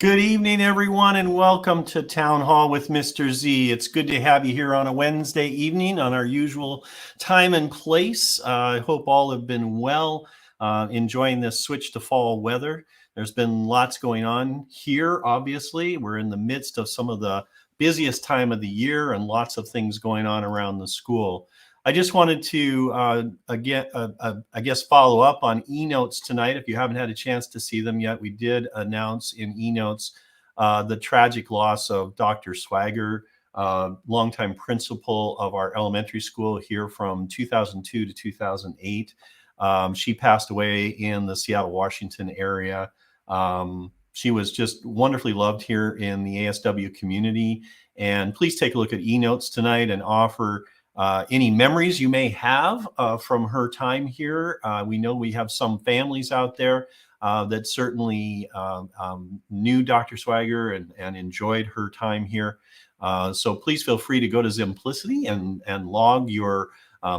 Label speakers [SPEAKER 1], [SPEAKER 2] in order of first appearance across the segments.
[SPEAKER 1] Good evening, everyone, and welcome to Town Hall with Mr. Z. It's good to have you here on a Wednesday evening on our usual time and place. I hope all have been well, enjoying this switch to fall weather. There's been lots going on here, obviously. We're in the midst of some of the busiest time of the year and lots of things going on around the school. I just wanted to, I guess, follow up on e-notes tonight. If you haven't had a chance to see them yet, we did announce in e-notes the tragic loss of Dr. Swagger, longtime principal of our elementary school here from 2002 to 2008. She passed away in the Seattle, Washington area. She was just wonderfully loved here in the ASW community. And please take a look at e-notes tonight and offer any memories you may have from her time here. We know we have some families out there that certainly knew Dr. Swagger and enjoyed her time here. So please feel free to go to Zimplicity and log your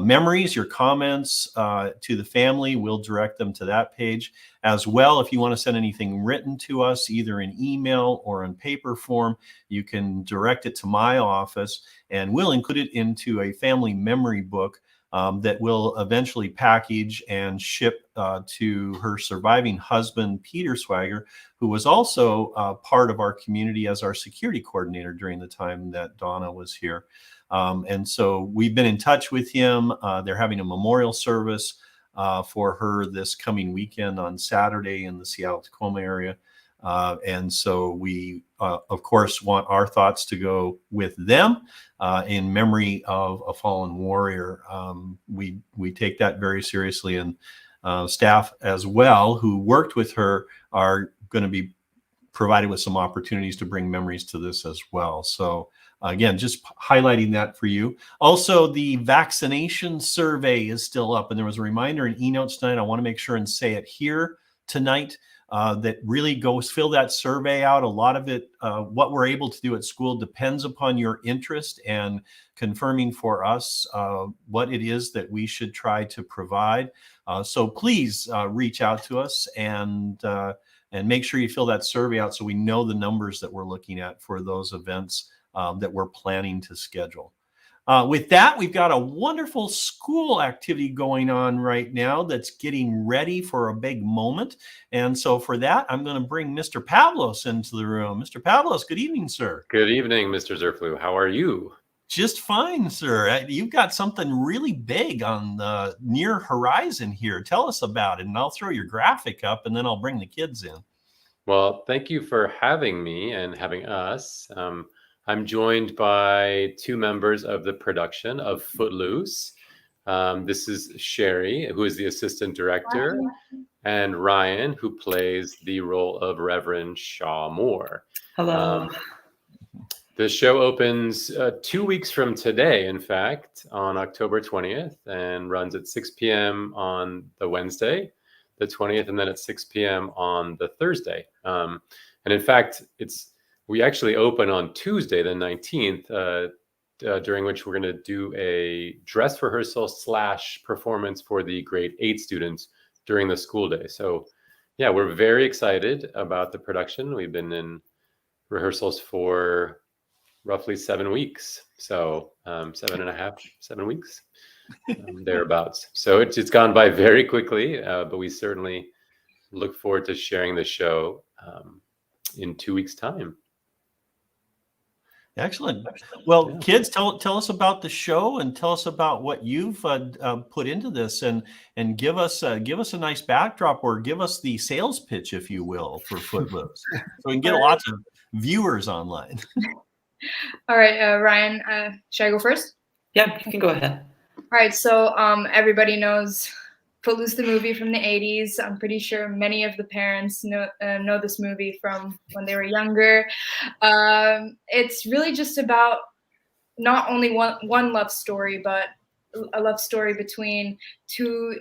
[SPEAKER 1] memories, your comments to the family. We'll direct them to that page as well. If you want to send anything written to us, either in email or in paper form, you can direct it to my office and we'll include it into a family memory book that will eventually package and ship to her surviving husband, Peter Swagger, who was also part of our community as our security coordinator during the time that Donna was here. And so we've been in touch with him. They're having a memorial service for her this coming weekend on Saturday in the Seattle-Tacoma area. And so we, of course, want our thoughts to go with them in memory of a fallen warrior. We take that very seriously, and staff as well who worked with her are going to be provided with some opportunities to bring memories to this as well. So again, just highlighting that for you. Also, the vaccination survey is still up, and there was a reminder in e-notes tonight. I want to make sure and say it here tonight. That really goes, fill that survey out. A lot of it, what we're able to do at school depends upon your interest and confirming for us what it is that we should try to provide. So please reach out to us and make sure you fill that survey out so we know the numbers that we're looking at for those events that we're planning to schedule. With that, we've got a wonderful school activity going on right now that's getting ready for a big moment. And so for that, I'm going to bring Mr. Pavlos into the room. Mr. Pavlos, good evening, sir.
[SPEAKER 2] Good evening, Mr. Zerflu. How are you?
[SPEAKER 1] Just fine, sir. You've got something really big on the near horizon here. Tell us about it, and I'll throw your graphic up, and then I'll bring the kids in.
[SPEAKER 2] Well, thank you for having me and having us. I'm joined by two members of the production of Footloose. This is Sherry, who is the assistant director, and Ryan, who plays the role of Reverend Shaw Moore.
[SPEAKER 3] Hello.
[SPEAKER 2] The show opens 2 weeks from today, in fact, on October 20th, and runs at 6 p.m. on the Wednesday, the 20th, and then at 6 p.m. on the Thursday. And in fact, we actually open on Tuesday, the 19th, during which we're going to do a dress rehearsal / performance for the grade 8 students during the school day. So yeah, we're very excited about the production. We've been in rehearsals for roughly 7 weeks. So 7 weeks, thereabouts. So it's gone by very quickly, but we certainly look forward to sharing the show in 2 weeks' time.
[SPEAKER 1] Excellent. Well, kids, tell us about the show and tell us about what you've put into this, and give us a nice backdrop, or give us the sales pitch, if you will, for Footloose, so we can get lots of viewers online.
[SPEAKER 4] All right, Ryan, should I go first?
[SPEAKER 3] Yeah, you can go ahead.
[SPEAKER 4] All right, so everybody knows Footloose, the movie from the 80s. I'm pretty sure many of the parents know this movie from when they were younger. It's really just about not only one love story, but a love story between two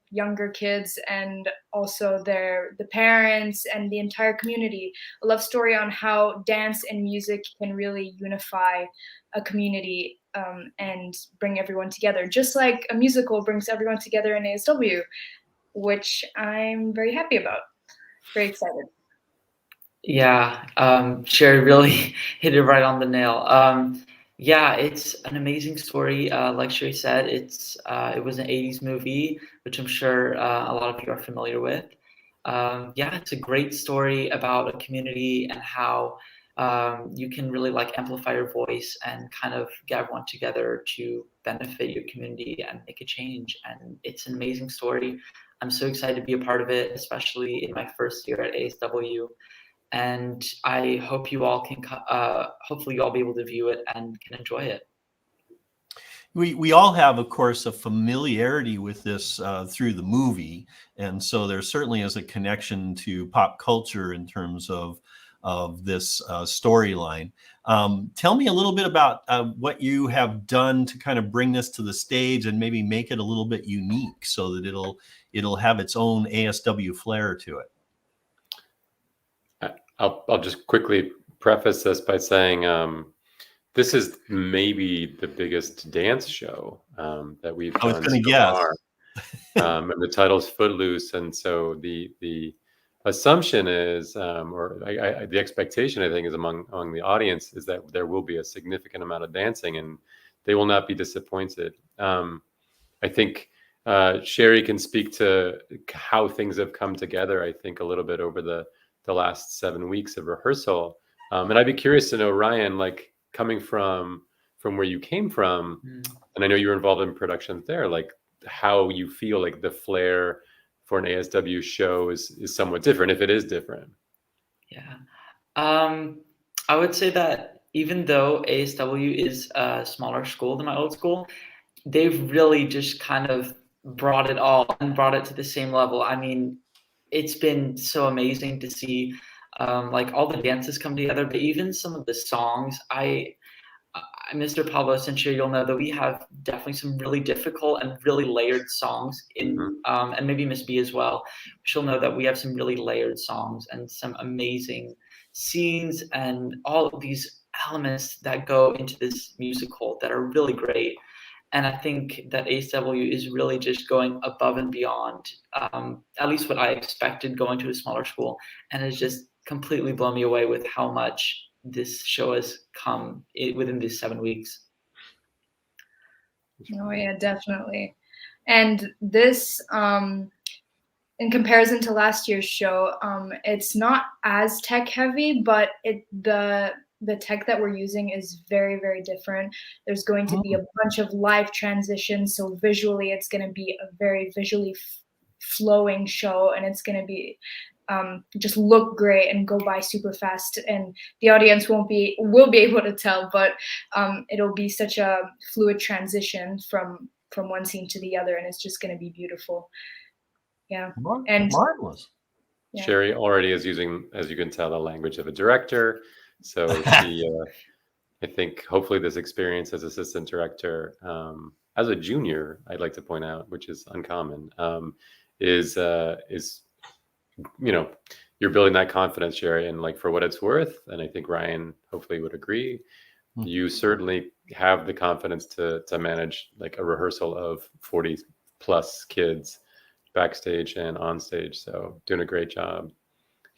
[SPEAKER 4] younger kids and also the parents and the entire community. A love story on how dance and music can really unify a community and bring everyone together, just like a musical brings everyone together in ASW, which I'm very happy about. Very excited.
[SPEAKER 3] Yeah, Sherry really hit it right on the nail. Yeah, it's an amazing story. Like Sherry said, it was an '80s movie, which I'm sure a lot of you are familiar with. Yeah, it's a great story about a community and how you can really like amplify your voice and kind of get everyone together to benefit your community and make a change. And it's an amazing story. I'm so excited to be a part of it, especially in my first year at ASW, and I hope you all can hopefully you all be able to view it and can enjoy it.
[SPEAKER 1] We all have, of course, a familiarity with this through the movie, and so there certainly is a connection to pop culture in terms of this storyline. Tell me a little bit about what you have done to kind of bring this to the stage and maybe make it a little bit unique, so that it'll have its own ASW flair to it.
[SPEAKER 2] I'll just quickly preface this by saying this is maybe the biggest dance show that we've
[SPEAKER 1] I was
[SPEAKER 2] done
[SPEAKER 1] going to
[SPEAKER 2] so
[SPEAKER 1] guess.
[SPEAKER 2] far. And the title's Footloose, and so the assumption is, the expectation, I think, is among the audience, is that there will be a significant amount of dancing, and they will not be disappointed. I think Sherry can speak to how things have come together, I think, a little bit over the last 7 weeks of rehearsal. And I'd be curious to know, Ryan, like coming from where you came from, and I know you were involved in production there, like how you feel like the flair for an ASW show is somewhat different, if it is different.
[SPEAKER 3] Yeah, I would say that even though ASW is a smaller school than my old school, they've really just kind of brought it all and brought it to the same level. I mean, it's been so amazing to see like all the dances come together, but even some of the songs, Mr. Pavlos and Sherry, you'll know that we have definitely some really difficult and really layered songs in, and maybe Miss B as well. She'll know that we have some really layered songs and some amazing scenes and all of these elements that go into this musical that are really great. And I think that ASW is really just going above and beyond, at least what I expected going to a smaller school, and it's just completely blown me away with how much this show has come within these 7 weeks.
[SPEAKER 4] Oh yeah, definitely. And this, in comparison to last year's show, it's not as tech heavy, but the tech that we're using is very, very different. There's going to be a bunch of live transitions, so visually it's going to be a very visually flowing show, and it's going to be just look great and go by super fast, and the audience will be able to tell, but it'll be such a fluid transition from one scene to the other, and it's just going to be beautiful. Yeah, and
[SPEAKER 1] marvelous.
[SPEAKER 4] yeah.
[SPEAKER 2] Sherry already is using, as you can tell, the language of a director. So she, I think, hopefully this experience as assistant director, as a junior, I'd like to point out, which is uncommon, is you're building that confidence, Sherry, and like for what it's worth, and I think Ryan hopefully would agree, you certainly have the confidence to manage like a rehearsal of 40 plus kids backstage and on stage. So doing a great job.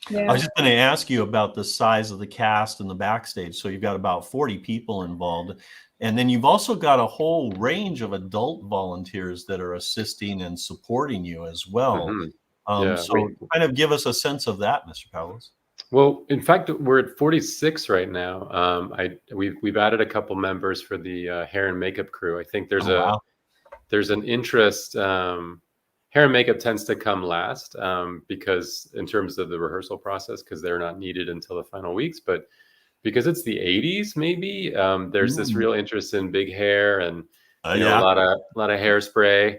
[SPEAKER 1] Yeah. I was just going to ask you about the size of the cast and the backstage. So you've got about 40 people involved. And then you've also got a whole range of adult volunteers that are assisting and supporting you as well. So kind of give us a sense of that, Mr. Pavlos.
[SPEAKER 2] Well, in fact, we're at 46 right now. We've added a couple members for the hair and makeup crew. I think there's there's an interest. Hair and makeup tends to come last because in terms of the rehearsal process, because they're not needed until the final weeks. But because it's the 80s, maybe there's this real interest in big hair and a lot of hairspray.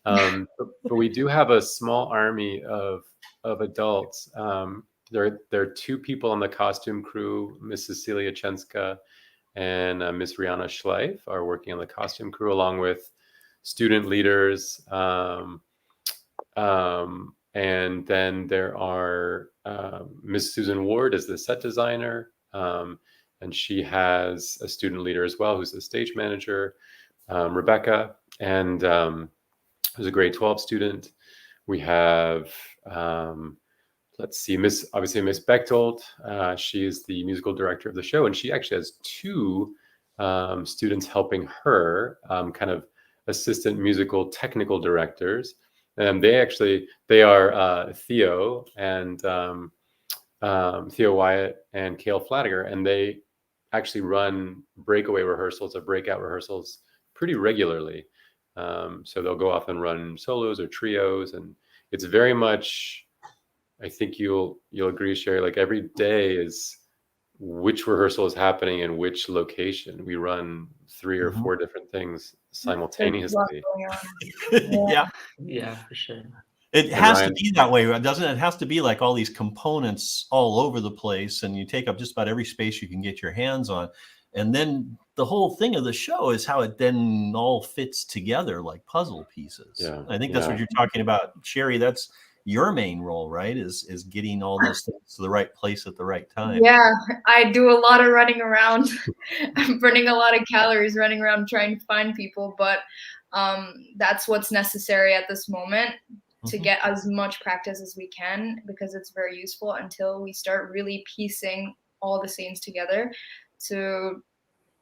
[SPEAKER 2] But we do have a small army of adults. There are 2 people on the costume crew. Miss Cecilia Chenska and Miss Rihanna Schleif are working on the costume crew, along with student leaders. And then there are Miss Susan Ward is the set designer, and she has a student leader as well, who's the stage manager, Rebecca, and who's a grade 12 student. We have let's see, obviously Miss Bechtold. She is the musical director of the show, and she actually has two students helping her, kind of assistant musical technical directors. And they are Theo and Theo Wyatt and Cale Flanagan, and they actually run breakaway rehearsals or breakout rehearsals pretty regularly. So they'll go off and run solos or trios, and it's very much, I think you'll agree, Sherry, like every day is which rehearsal is happening in which location. We run 3 or 4 different things
[SPEAKER 4] There's a lot
[SPEAKER 2] simultaneously.
[SPEAKER 4] going on.
[SPEAKER 1] Yeah.
[SPEAKER 3] Yeah, for sure.
[SPEAKER 1] It has to
[SPEAKER 2] Ryan-
[SPEAKER 1] be that way, doesn't it? It has to be like all these components all over the place, and you take up just about every space you can get your hands on. And then the whole thing of the show is how it then all fits together like puzzle pieces.
[SPEAKER 2] Yeah,
[SPEAKER 1] I think that's what
[SPEAKER 2] yeah.
[SPEAKER 1] you're talking about, Sherry. That's your main role, right? Is getting all those things to the right place at the right time.
[SPEAKER 4] Yeah, I do a lot of running around. I'm burning a lot of calories running around trying to find people, but that's what's necessary at this moment to
[SPEAKER 1] Mhm.
[SPEAKER 4] get as much practice as we can, because it's very useful until we start really piecing all the scenes together to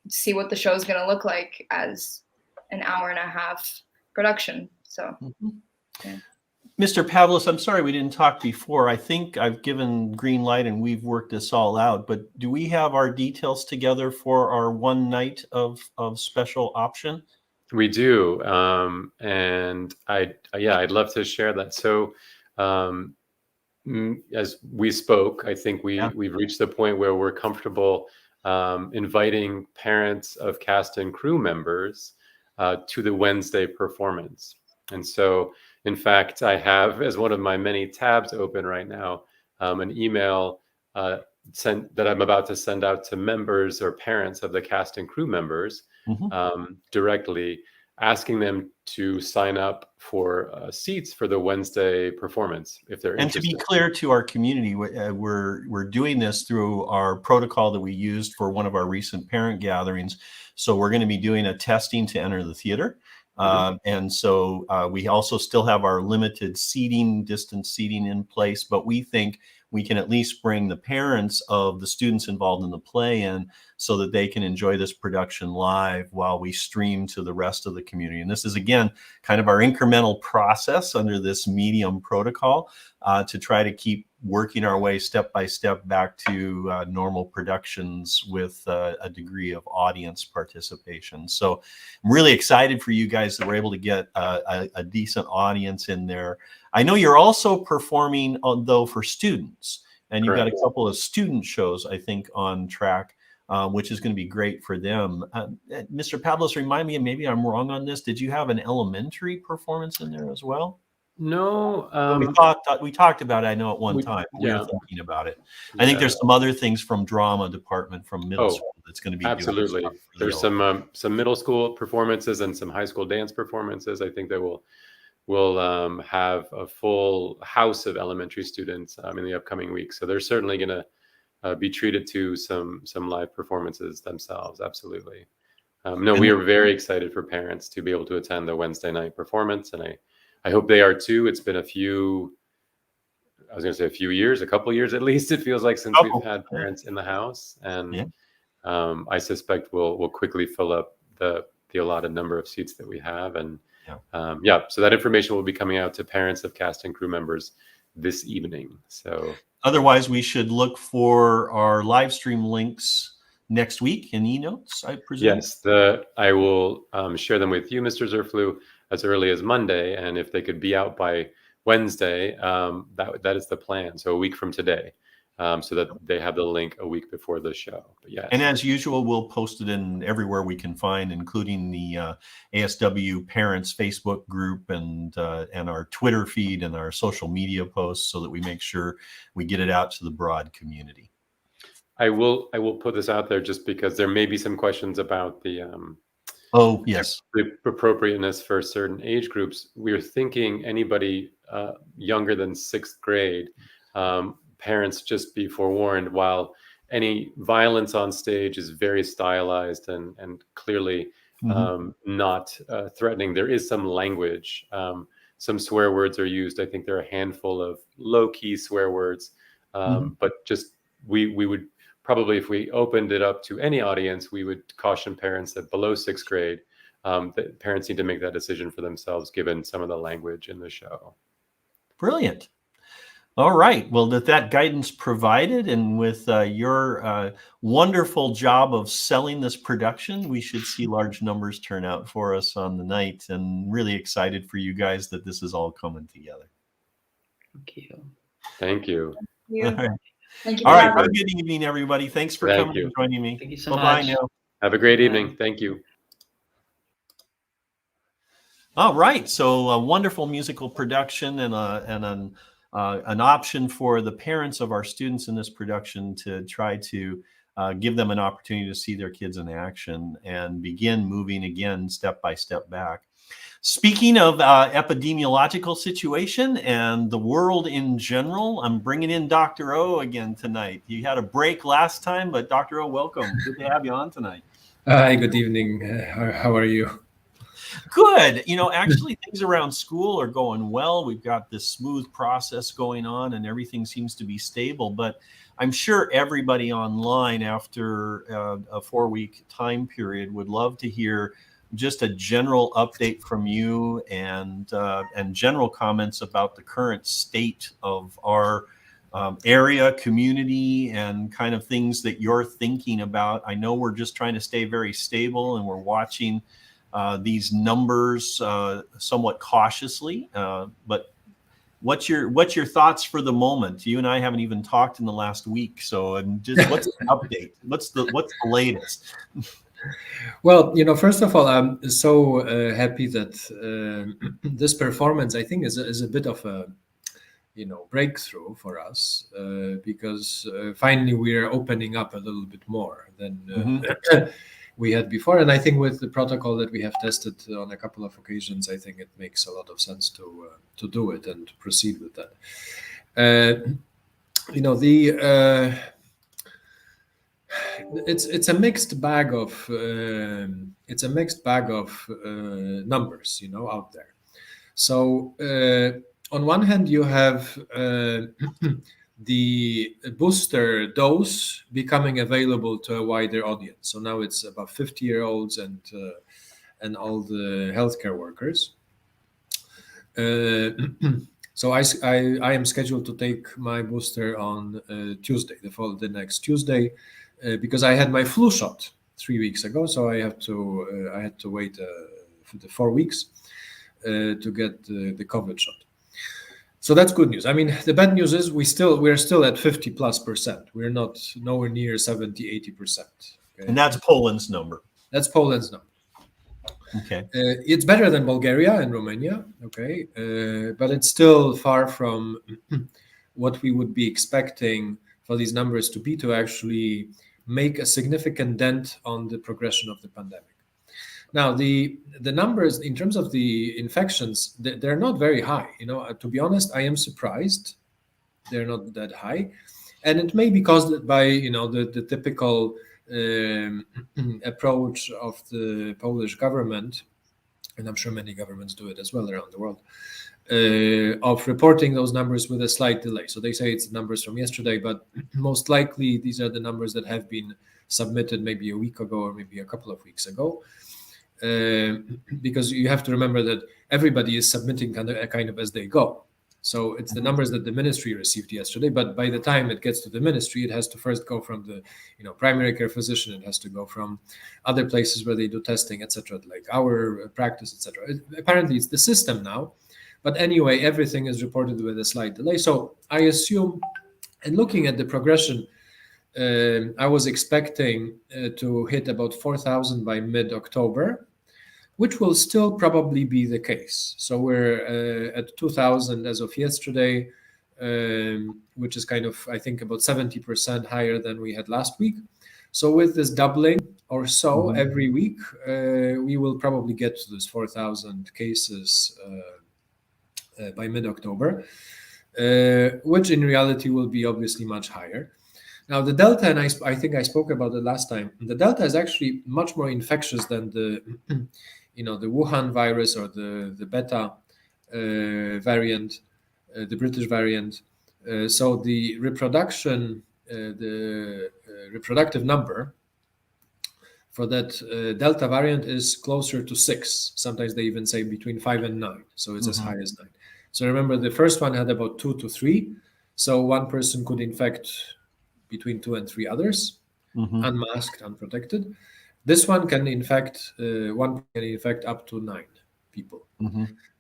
[SPEAKER 4] see what the show is going to look like as an hour and a half production. So yeah.
[SPEAKER 1] Mr. Pavlos, I'm sorry we didn't talk before. I think I've given green light and we've worked this all out, but do we have our details together for our one night of special option?
[SPEAKER 2] We do, and I'd love to share that. So, as we spoke, I think we've reached the point where we're comfortable inviting parents of cast and crew members to the Wednesday performance. And so, in fact, I have, as one of my many tabs open right now, an email that I'm about to send out to members or parents of the cast and crew members directly, asking them to sign up for seats for the Wednesday performance if they're
[SPEAKER 1] And to
[SPEAKER 2] interested.
[SPEAKER 1] be clear to our community, we're doing this through our protocol that we used for one of our recent parent gatherings. So we're going to be doing a testing to enter the theater. And so we also still have our limited seating, distance seating in place, but we think we can at least bring the parents of the students involved in the play in so that they can enjoy this production live while we stream to the rest of the community. And this is, again, kind of our incremental process under this medium protocol to try to keep working our way step by step back to normal productions with a degree of audience participation. So I'm really excited for you guys that we're able to get a decent audience in there. I know you're also performing though for students, and you've got a couple of student shows, I think, on track, which is going to be great for them. Mr. Pavlos, remind me, and maybe I'm wrong on this, did you have an elementary performance in there as well?
[SPEAKER 2] No,
[SPEAKER 1] we talked about it, I know, at one time. We were thinking about it. I think there's some other things from drama department from middle school that's going to be
[SPEAKER 2] absolutely.
[SPEAKER 1] doing
[SPEAKER 2] There's some middle school performances and some high school dance performances. I think that we'll have a full house of elementary students in the upcoming weeks. So they're certainly going to be treated to some live performances themselves. Absolutely. We are very excited for parents to be able to attend the Wednesday night performance, and I hope they are too. It's been a couple years, at least, it feels like, since we've had parents in the house. And I suspect we'll quickly fill up the allotted number of seats that we have. And so that information will be coming out to parents of cast and crew members this evening. So
[SPEAKER 1] otherwise, we should look for our live stream links next week in eNotes, I presume.
[SPEAKER 2] Yes, I will share them with you, Mr. Zurfluh, as early as Monday, and if they could be out by Wednesday, that is the plan. So a week from today, so that they have the link a week before the show. But yes.
[SPEAKER 1] And as usual, we'll post it in everywhere we can find, including the ASW Parents Facebook group and our Twitter feed and our social media posts, so that we make sure we get it out to the broad community.
[SPEAKER 2] I will put this out there just because there may be some questions about the appropriateness for certain age groups. We are thinking anybody younger than 6th grade. Parents, just be forewarned, while any violence on stage is very stylized and clearly not threatening, there is some language some swear words are used. I think there are a handful of low-key swear words, but just we would probably, if we opened it up to any audience, we would caution parents that below 6th grade, that parents need to make that decision for themselves, given some of the language in the show.
[SPEAKER 1] Brilliant. All right. Well, with that guidance provided, and with your wonderful job of selling this production, we should see large numbers turn out for us on the night, and really excited for you guys that this is all coming together.
[SPEAKER 3] Thank you.
[SPEAKER 2] Thank you.
[SPEAKER 4] You.
[SPEAKER 1] All right.
[SPEAKER 4] Thank you.
[SPEAKER 1] All
[SPEAKER 4] for
[SPEAKER 1] right.
[SPEAKER 4] having
[SPEAKER 1] Have a good evening, everybody. Thanks for
[SPEAKER 2] Thank
[SPEAKER 1] coming
[SPEAKER 2] you.
[SPEAKER 1] and joining me.
[SPEAKER 3] Thank you so
[SPEAKER 1] Bye-bye
[SPEAKER 3] much.
[SPEAKER 1] now.
[SPEAKER 2] Have a great
[SPEAKER 3] Bye.
[SPEAKER 2] evening. Thank you.
[SPEAKER 1] All right. So a wonderful musical production, and an option for the parents of our students in this production to try to give them an opportunity to see their kids in action and begin moving again step by step back. Speaking of epidemiological situation and the world in general, I'm bringing in Dr. O again tonight. You had a break last time, but Dr. O, welcome. Good to have you on tonight.
[SPEAKER 5] Hi, good evening. How are you?
[SPEAKER 1] Good. Actually, things around school are going well. We've got this smooth process going on, and everything seems to be stable. But I'm sure everybody online, after a 4-week time period, would love to hear just a general update from you, and general comments about the current state of our area, community, and kind of things that you're thinking about. I know we're just trying to stay very stable, and we're watching these numbers somewhat cautiously. But what's your thoughts for the moment? You and I haven't even talked in the last week, so just what's the update? What's the latest?
[SPEAKER 5] Well, first of all, I'm so happy that this performance, I think, is a bit of a breakthrough for us, because finally we are opening up a little bit more than we had before. And I think with the protocol that we have tested on a couple of occasions, I think it makes a lot of sense to do it and to proceed with that. It's a mixed bag of numbers, out there. So on one hand, you have the booster dose becoming available to a wider audience. So now it's about 50-year-olds and all the healthcare workers. So I am scheduled to take my booster on Tuesday, the next Tuesday, because I had my flu shot 3 weeks ago. So I had to wait for the 4 weeks to get the COVID shot. So that's good news. I mean, the bad news is we're still at 50+%. We're not nowhere near 70-80%. Okay?
[SPEAKER 1] And that's Poland's number.
[SPEAKER 5] That's Poland's number.
[SPEAKER 1] Okay.
[SPEAKER 5] It's better than Bulgaria and Romania. Okay, but it's still far from what we would be expecting for these numbers to actually make a significant dent on the progression of the pandemic. Now, the numbers in terms of the infections, they're not very high. To be honest, I am surprised they're not that high, and it may be caused by the typical approach of the Polish government, and I'm sure many governments do it as well around the world, of reporting those numbers with a slight delay. So they say it's the numbers from yesterday, but most likely these are the numbers that have been submitted maybe a week ago or maybe a couple of weeks ago. Because you have to remember that everybody is submitting kind of as they go. So it's the numbers that the ministry received yesterday, but by the time it gets to the ministry, it has to first go from the primary care physician. It has to go from other places where they do testing, etc., like our practice, etc. Apparently, it's the system now. But anyway, everything is reported with a slight delay. So I assume, and looking at the progression, I was expecting to hit about 4,000 by mid-October, which will still probably be the case. So we're at 2,000 as of yesterday, which is kind of, I think, about 70% higher than we had last week. So with this doubling or so every week, we will probably get to this 4,000 cases by mid-October, which in reality will be obviously much higher. Now, the Delta, and I think I spoke about it last time, the Delta is actually much more infectious than the Wuhan virus or the Beta variant, the British variant. So the reproductive number for that Delta variant is closer to 6. Sometimes they even say between 5 and 9. So it's as high as 9. So remember, the first one had about 2 to 3. So one person could infect between 2 and 3 others, unmasked, unprotected. This one can infect up to 9 people.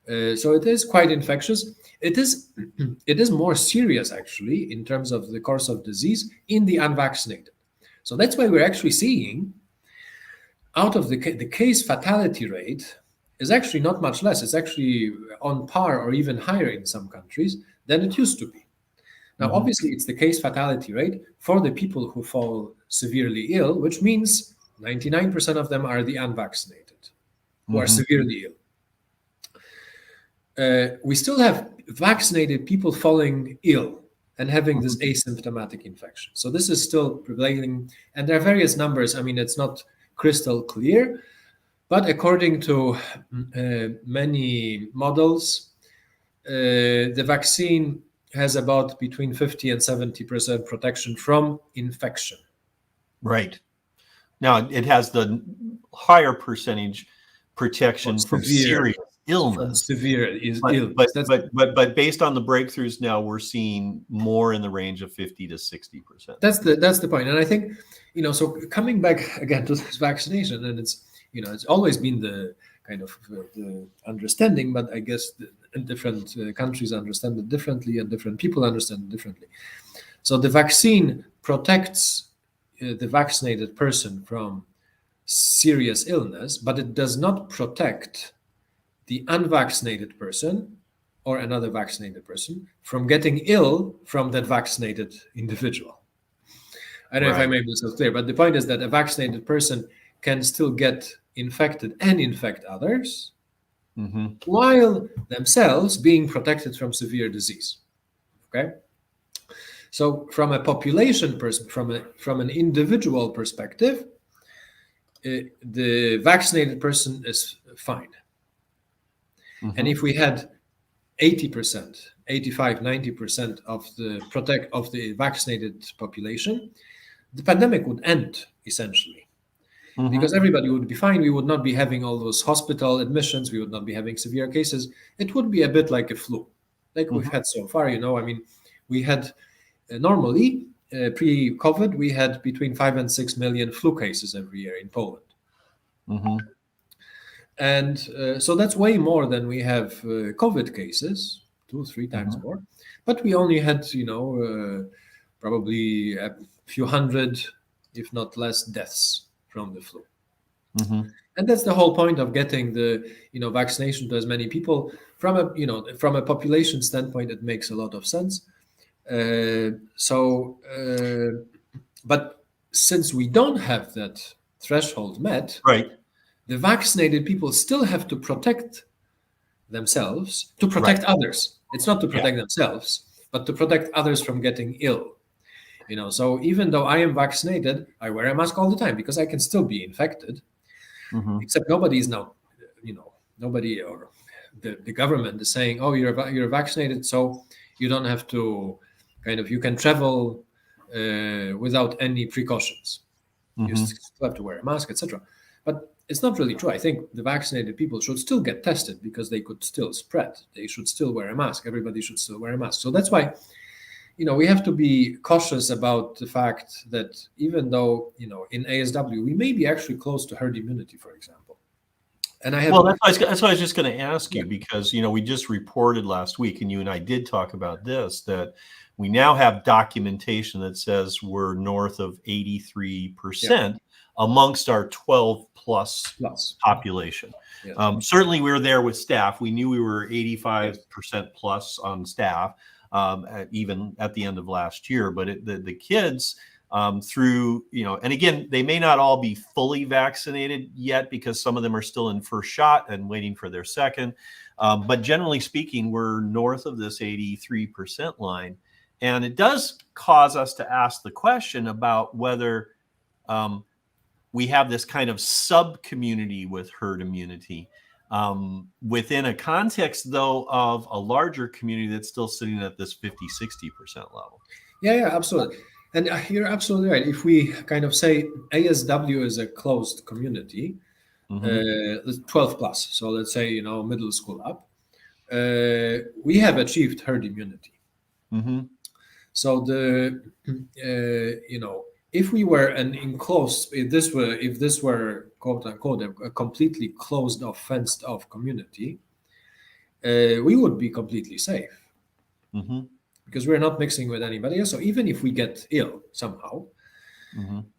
[SPEAKER 5] So it is quite infectious. It is more serious, actually, in terms of the course of disease in the unvaccinated. So that's why we're actually seeing, out of the case fatality rate is actually not much less. It's actually on par or even higher in some countries than it used to be. Now, obviously, it's the case fatality rate for the people who fall severely ill, which means 99% of them are the unvaccinated who are severely ill. We still have vaccinated people falling ill and having this asymptomatic infection. So this is still prevailing. And there are various numbers. I mean, it's not crystal clear, but according to many models, the vaccine has about between 50 and 70% protection from infection.
[SPEAKER 1] Right. Now, it has the higher percentage protection from serious illness.
[SPEAKER 5] Illness.
[SPEAKER 1] But based on the breakthroughs now, we're seeing more in the range of 50 to 60%.
[SPEAKER 5] That's the point. And I think, so coming back again to this vaccination, and it's always been the kind of the understanding, but I guess different countries understand it differently and different people understand it differently. So the vaccine protects the vaccinated person from serious illness, but it does not protect the unvaccinated person or another vaccinated person from getting ill from that vaccinated individual. I don't know if I made myself clear, but the point is that a vaccinated person can still get infected and infect others while themselves being protected from severe disease. Okay? So from a population from an individual perspective, the vaccinated person is fine. And if we had 80%, 85, 90% of the vaccinated population, the pandemic would end essentially. Because everybody would be fine. We would not be having all those hospital admissions. We would not be having severe cases. It would be a bit like a flu, like we've had so far. I mean, we had normally pre-COVID, we had between 5 and 6 million flu cases every year in Poland. And so that's way more than we have COVID cases, 2-3 times more. But we only had, probably a few hundred, if not less, deaths from the flu. And that's the whole point of getting the vaccination to as many people. From a population standpoint, it makes a lot of sense. But since we don't have that threshold met, the vaccinated people still have to protect themselves to protect others. It's not to protect themselves, but to protect others from getting ill. So even though I am vaccinated, I wear a mask all the time because I can still be infected. Except nobody is now, nobody or the government is saying, oh, you're vaccinated, so you don't have to you can travel without any precautions. You still have to wear a mask, etc. But it's not really true. I think the vaccinated people should still get tested because they could still spread. They should still wear a mask. Everybody should still wear a mask. So that's why we have to be cautious about the fact that even though, in ASW, we may be actually close to herd immunity, for example. And that's
[SPEAKER 1] what I was just going to ask you, because, we just reported last week, and you and I did talk about this, that we now have documentation that says we're north of 83% amongst our 12 plus population. Certainly we were there with staff. We knew we were 85% plus on staff. Even at the end of last year, but the kids through, and again, they may not all be fully vaccinated yet because some of them are still in first shot and waiting for their second. But generally speaking, we're north of this 83% line. And it does cause us to ask the question about whether we have this kind of sub-community with herd immunity. within a context, though, of a larger community that's still sitting at this 50-60% level.
[SPEAKER 5] Yeah, absolutely. And you're absolutely right. If we kind of say ASW is a closed community, 12 plus, so let's say, middle school up, we have achieved herd immunity. So if we were an enclosed, if this were quote unquote a completely closed off, fenced off community, we would be completely safe. Because we're not mixing with anybody else. So even if we get ill somehow,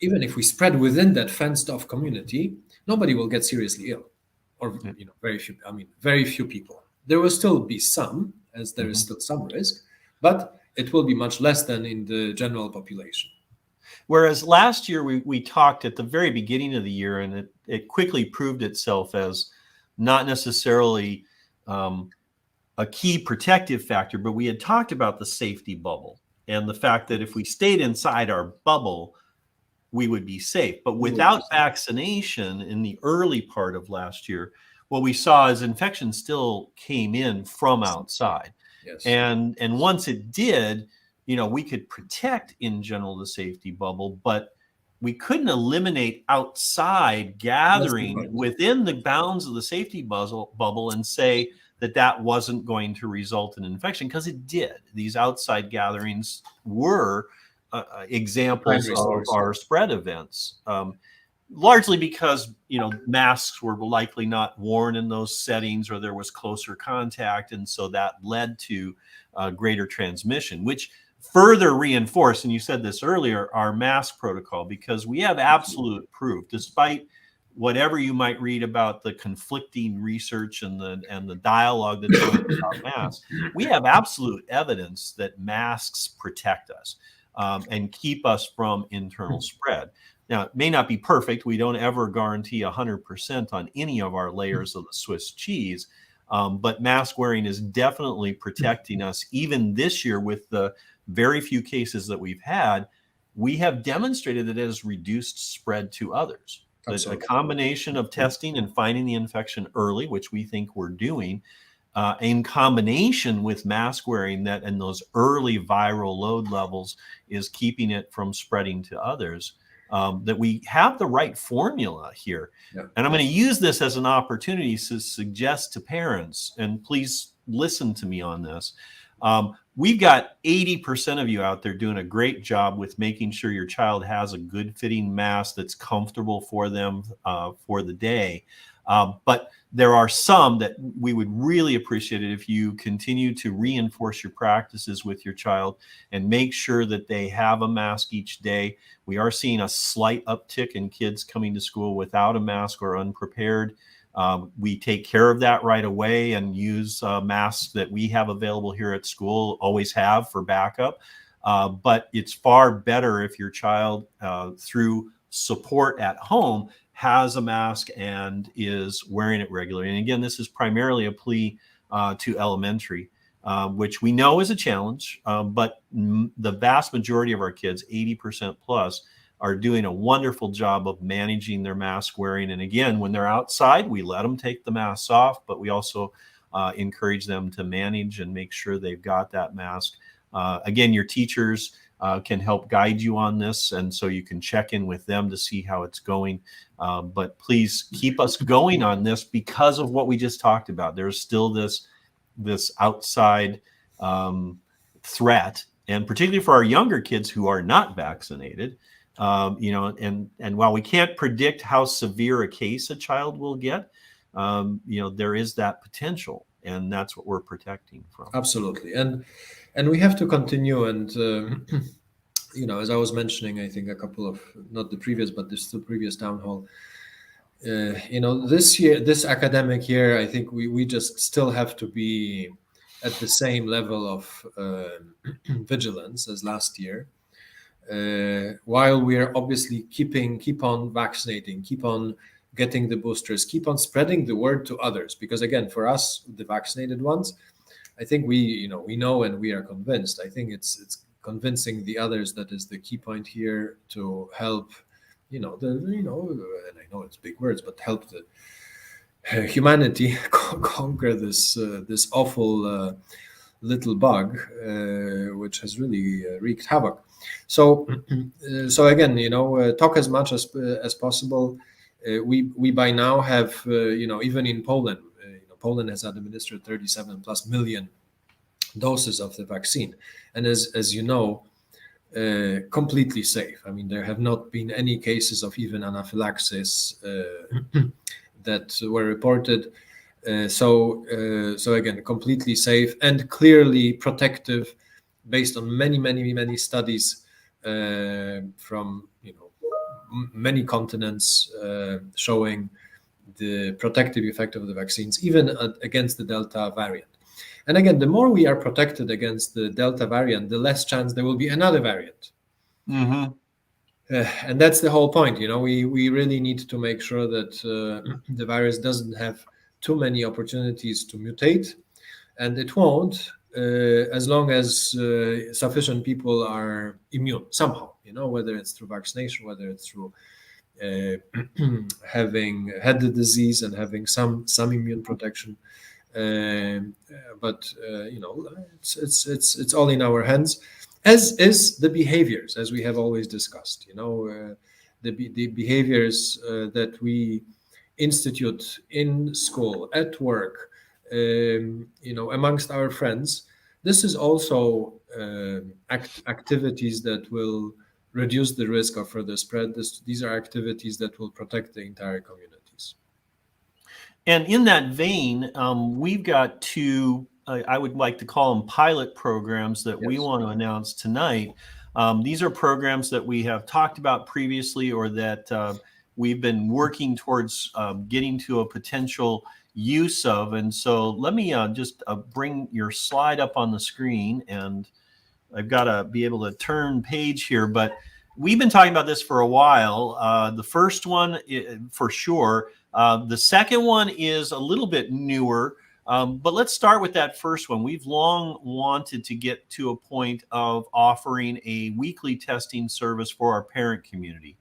[SPEAKER 5] even if we spread within that fenced off community, nobody will get seriously ill, or very few. I mean, very few people. There will still be some, as there is still some risk, but it will be much less than in the general population.
[SPEAKER 1] Whereas last year we talked at the very beginning of the year, and it quickly proved itself as not necessarily a key protective factor, but we had talked about the safety bubble and the fact that if we stayed inside our bubble, we would be safe. But without vaccination in the early part of last year, what we saw is infection still came in from outside.
[SPEAKER 5] Yes.
[SPEAKER 1] And once it did, we could protect in general the safety bubble, but we couldn't eliminate outside gathering within the bounds of the safety bubble and say that wasn't going to result in infection, because it did. These outside gatherings were examples of our spread events, largely because masks were likely not worn in those settings, or there was closer contact, and so that led to greater transmission, which further reinforced, and you said this earlier, our mask protocol, because we have absolute proof, despite whatever you might read about the conflicting research and the dialogue that's going on about masks, we have absolute evidence that masks protect us and keep us from internal spread. Now, it may not be perfect. We don't ever guarantee 100% on any of our layers of the Swiss cheese, but mask wearing is definitely protecting us. Even this year, with the very few cases that we've had, we have demonstrated that it has reduced spread to others. A combination of testing and finding the infection early, which we think we're doing, in combination with mask wearing and those early viral load levels, is keeping it from spreading to others. That we have the right formula here. Yeah. And I'm going to use this as an opportunity to suggest to parents, and please listen to me on this. We've got 80% of you out there doing a great job with making sure your child has a good fitting mask that's comfortable for them for the day. But there are some that we would really appreciate it if you continue to reinforce your practices with your child and make sure that they have a mask each day. We are seeing a slight uptick in kids coming to school without a mask or unprepared. We take care of that right away and use masks that we have available here at school, always have, for backup. But it's far better if your child, through support at home, has a mask and is wearing it regularly. And again, this is primarily a plea to elementary, which we know is a challenge, but the vast majority of our kids, 80% plus, are doing a wonderful job of managing their mask wearing. And again, when they're outside, we let them take the masks off, but we also encourage them to manage and make sure they've got that mask. Again, your teachers can help guide you on this, and so you can check in with them to see how it's going. But please keep us going on this because of what we just talked about. There's still this outside threat, and particularly for our younger kids who are not vaccinated. And while we can't predict how severe a case a child will get, there is that potential, and that's what we're protecting from.
[SPEAKER 5] Absolutely. And we have to continue. And, as I was mentioning, I think a couple of, not the previous, but the previous town hall, this academic year, I think we just still have to be at the same level of vigilance as last year. While we are obviously keep on vaccinating, keep on getting the boosters, keep on spreading the word to others. Because again, for us, the vaccinated ones, I think we know and we are convinced. I think it's convincing the others that is the key point here to help, and I know it's big words, but help humanity conquer this awful little bug, which has really wreaked havoc. So, so again, talk as much as possible. We by now have, even in Poland, Poland has administered 37 plus million doses of the vaccine, and as you know, completely safe. I mean, there have not been any cases of even anaphylaxis that were reported. So again, completely safe and clearly protective, based on many studies from many continents, showing the protective effect of the vaccines, even against the Delta variant. And again, the more we are protected against the Delta variant, the less chance there will be another variant.
[SPEAKER 1] Mm-hmm.
[SPEAKER 5] And that's the whole point. We really need to make sure that the virus doesn't have too many opportunities to mutate, and it won't as long as sufficient people are immune somehow, whether it's through vaccination, whether it's through having had the disease and having some immune protection. But it's all in our hands, as is the behaviors, as we have always discussed. The behaviors that we institute in school, at work, amongst our friends. This is also activities that will reduce the risk of further spread. These are activities that will protect the entire communities.
[SPEAKER 1] And in that vein, we've got two, I would like to call them pilot programs that we want to announce tonight. These are programs that we have talked about previously, or that we've been working towards getting to a potential use of. And so let me just bring your slide up on the screen, and I've got to be able to turn page here, but we've been talking about this for a while. The first one, for sure. The second one is a little bit newer, but let's start with that first one. We've long wanted to get to a point of offering a weekly testing service for our parent community.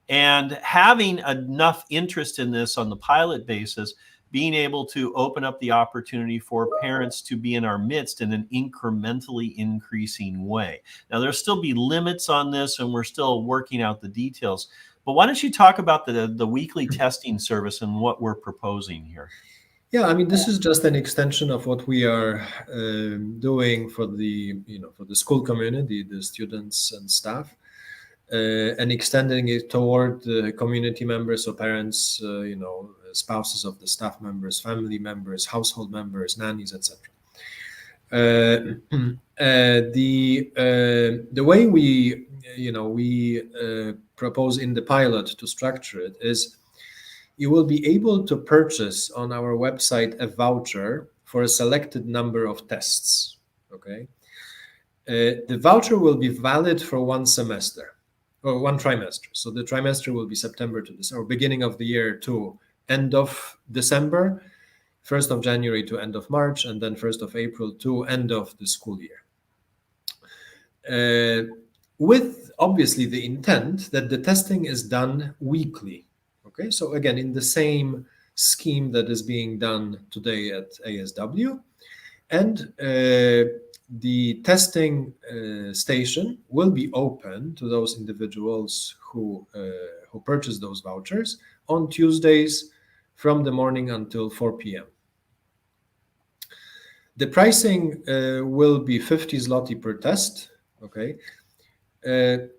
[SPEAKER 1] And having enough interest in this on the pilot basis, being able to open up the opportunity for parents to be in our midst in an incrementally increasing way. Now, there'll still be limits on this, and we're still working out the details. But why don't you talk about the weekly testing service and what we're proposing here?
[SPEAKER 5] Yeah, I mean, this is just an extension of what we are doing for the school community, the students and staff, and extending it toward the community members, so parents, spouses of the staff members, family members, household members, nannies, etc. The way we propose in the pilot to structure it is, you will be able to purchase on our website a voucher for a selected number of tests. Okay, the voucher will be valid for one semester or one trimester. So the trimester will be September to December, beginning of the year to end of December, 1st of January to end of March, and then 1st of April to end of the school year. With obviously the intent that the testing is done weekly. Okay, so again, in the same scheme that is being done today at ASW, and the testing station will be open to those individuals who purchase those vouchers on Tuesdays from the morning until 4 p.m. The pricing will be 50 zloty per test. Okay,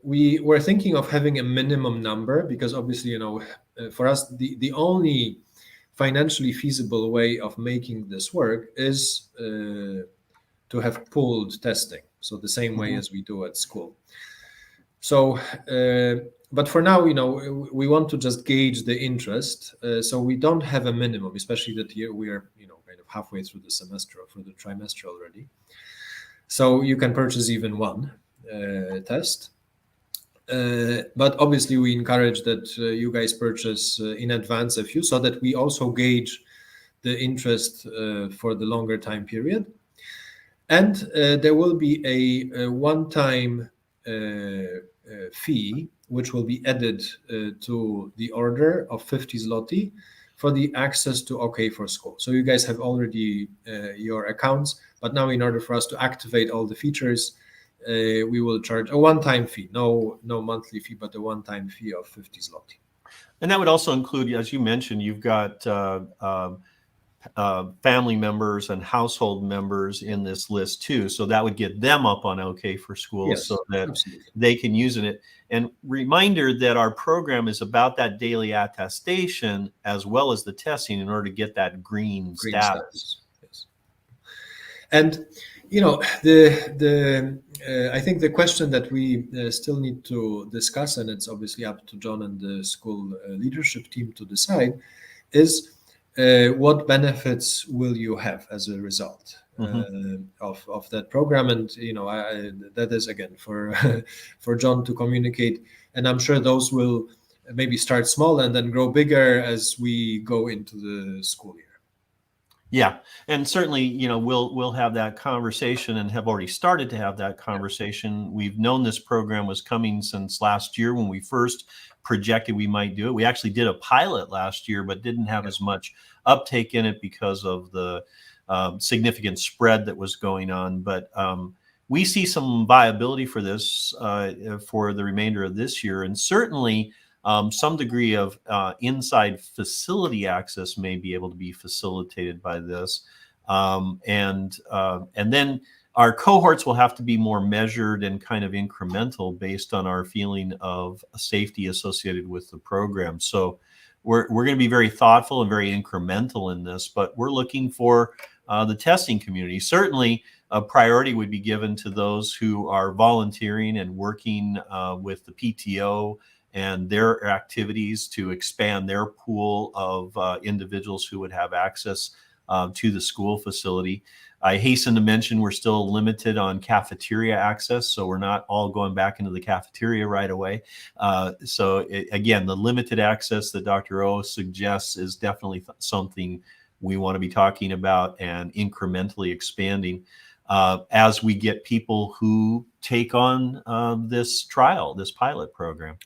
[SPEAKER 5] we were thinking of having a minimum number, because obviously, for us, the only financially feasible way of making this work is to have pooled testing, so the same way as we do at school. So, but for now, we want to just gauge the interest, so we don't have a minimum, especially that here we are, kind of halfway through the semester or through the trimester already. So you can purchase even one test. But obviously we encourage that you guys purchase in advance a few, so that we also gauge the interest for the longer time period. And there will be a one-time fee, which will be added to the order of 50 zloty for the access to OK for School. So you guys have already your accounts, but now in order for us to activate all the features, we will charge a one-time fee, no monthly fee, but a one-time fee of 50 zloty.
[SPEAKER 1] And that would also include, as you mentioned, you've got family members and household members in this list too. So that would get them up on OK for School,
[SPEAKER 5] Yes,
[SPEAKER 1] so that
[SPEAKER 5] absolutely.
[SPEAKER 1] they can use it. And reminder that our program is about that daily attestation as well as the testing in order to get that green status.
[SPEAKER 5] Yes. And I think the question that we still need to discuss, and it's obviously up to John and the school leadership team to decide, is what benefits will you have as a result of that program? And that is again for for John to communicate. And I'm sure those will maybe start small and then grow bigger as we go into the school year.
[SPEAKER 1] Yeah, and certainly, we'll have that conversation and have already started to have that conversation. We've known this program was coming since last year when we first projected we might do it. We actually did a pilot last year, but didn't have as much uptake in it because of the significant spread that was going on. But we see some viability for this for the remainder of this year, and certainly some degree of inside facility access may be able to be facilitated by this. And then our cohorts will have to be more measured and kind of incremental based on our feeling of safety associated with the program. So we're going to be very thoughtful and very incremental in this, but we're looking for the testing community. Certainly a priority would be given to those who are volunteering and working with the PTO and their activities to expand their pool of individuals who would have access to the school facility. I hasten to mention we're still limited on cafeteria access, so we're not all going back into the cafeteria right away. Again, the limited access that Dr. O suggests is definitely something we want to be talking about and incrementally expanding as we get people who take on this pilot program.